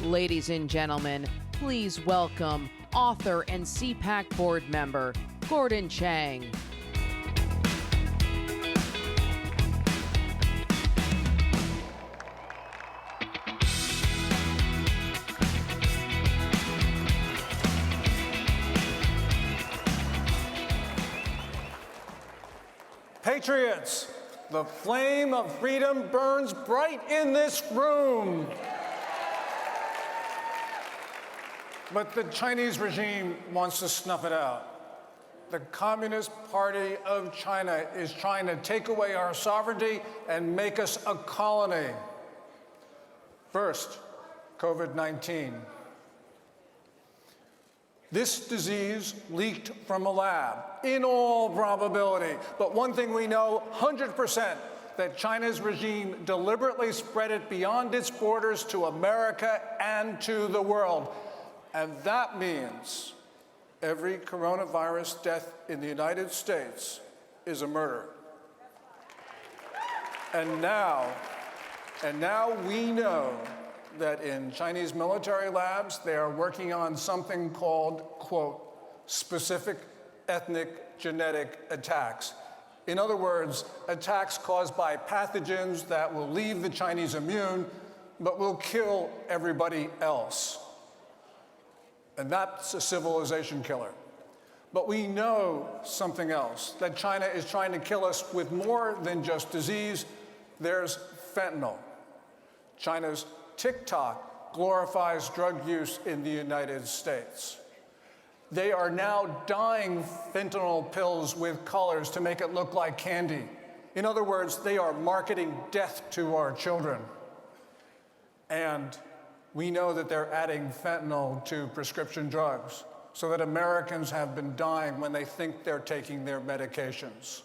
Ladies and gentlemen, please welcome author and CPAC board member, Gordon Chang. Patriots, the flame of freedom burns bright in this room. But the Chinese regime wants to snuff it out. The Communist Party of China is trying to take away our sovereignty and make us a colony. First, COVID-19. This disease leaked from a lab, in all probability. But one thing we know 100%, that China's regime deliberately spread it beyond its borders to America and to the world. And that means every coronavirus death in the United States is a murder. And now we know that in Chinese military labs, they are working on something called, quote, specific ethnic genetic attacks. In other words, attacks caused by pathogens that will leave the Chinese immune, but will kill everybody else. And that's a civilization killer. But we know something else, that China is trying to kill us with more than just disease. There's fentanyl. China's TikTok glorifies drug use in the United States. They are now dyeing fentanyl pills with colors to make it look like candy. In other words, they are marketing death to our children. And we know that they're adding fentanyl to prescription drugs so that Americans have been dying when they think they're taking their medications.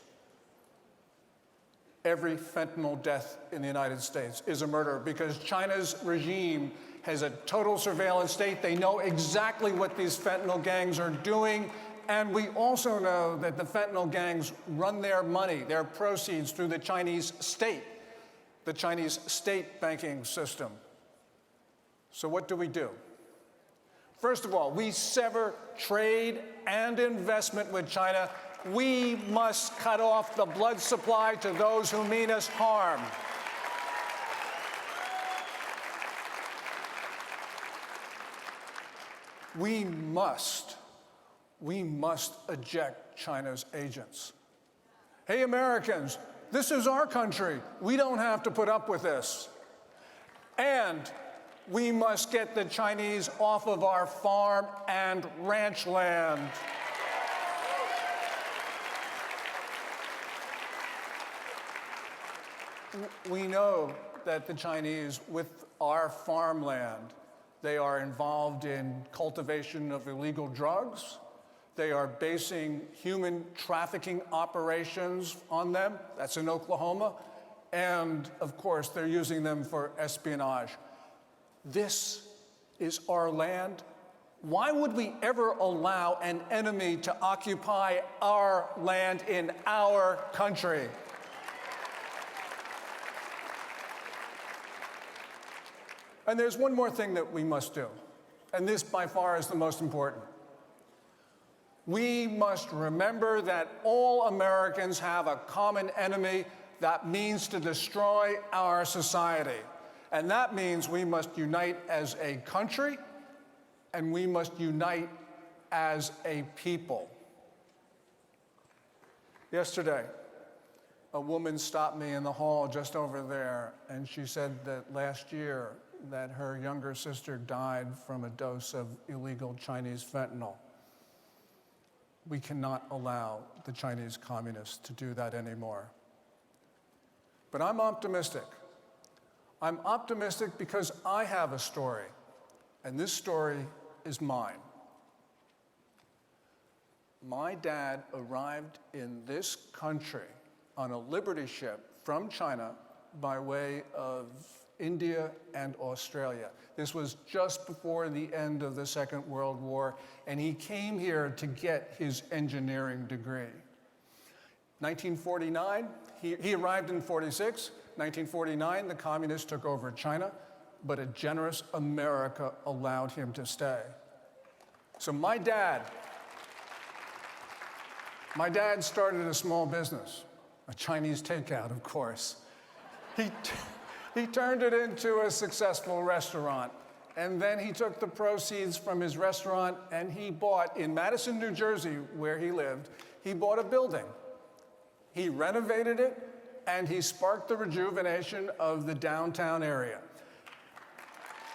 Every fentanyl death in the United States is a murder because China's regime has a total surveillance state. They know exactly what these fentanyl gangs are doing. And we also know that the fentanyl gangs run their money, their proceeds, through the Chinese state banking system. So what do? First of all, we sever trade and investment with China. We must cut off the blood supply to those who mean us harm. We must eject China's agents. Hey, Americans, this is our country. We don't have to put up with this. And we must get the Chinese off of our farm and ranch land. We know that the Chinese, with our farmland, they are involved in cultivation of illegal drugs. They are basing human trafficking operations on them. That's in Oklahoma. And of course, they're using them for espionage. This is our land. Why would we ever allow an enemy to occupy our land in our country? And there's one more thing that we must do, and this by far is the most important. We must remember that all Americans have a common enemy that means to destroy our society. And that means we must unite as a country, and we must unite as a people. Yesterday, a woman stopped me in the hall just over there, and she said that last year that her younger sister died from a dose of illegal Chinese fentanyl. We cannot allow the Chinese communists to do that anymore. But I'm optimistic. I'm optimistic because I have a story, and this story is mine. My dad arrived in this country on a Liberty ship from China by way of India and Australia. This was just before the end of the Second World War, and he came here to get his engineering degree. 1949, he arrived in 46. 1949, the communists took over China. but a generous America allowed him to stay. So my dad started a small business, a Chinese takeout, of course. He turned it into a successful restaurant. And then he took the proceeds from his restaurant and he bought, in Madison, New Jersey, where he lived, he bought a building. He renovated it and he sparked the rejuvenation of the downtown area.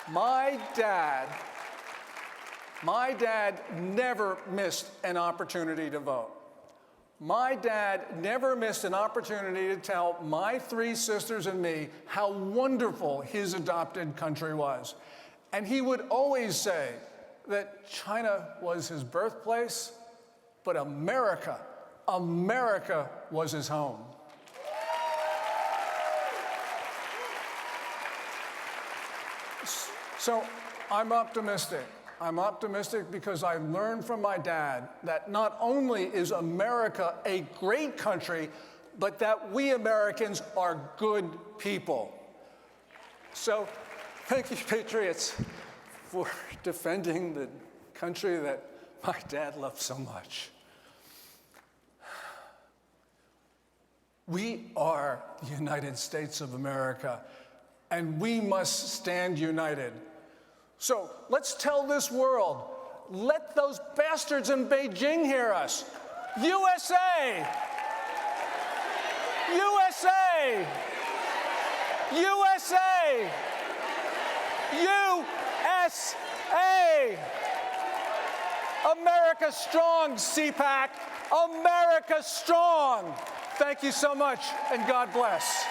My dad never missed an opportunity to vote. My dad never missed an opportunity to tell my 3 sisters and me how wonderful his adopted country was. And he would always say that China was his birthplace, but America was his home. So I'm optimistic. I'm optimistic because I learned from my dad that not only is America a great country, but that we Americans are good people. So thank you, patriots, for defending the country that my dad loved so much. We are the United States of America, and we must stand united. So let's tell this world, let those bastards in Beijing hear us. USA! USA! USA! USA! America strong, CPAC! America strong! Thank you so much, and God bless.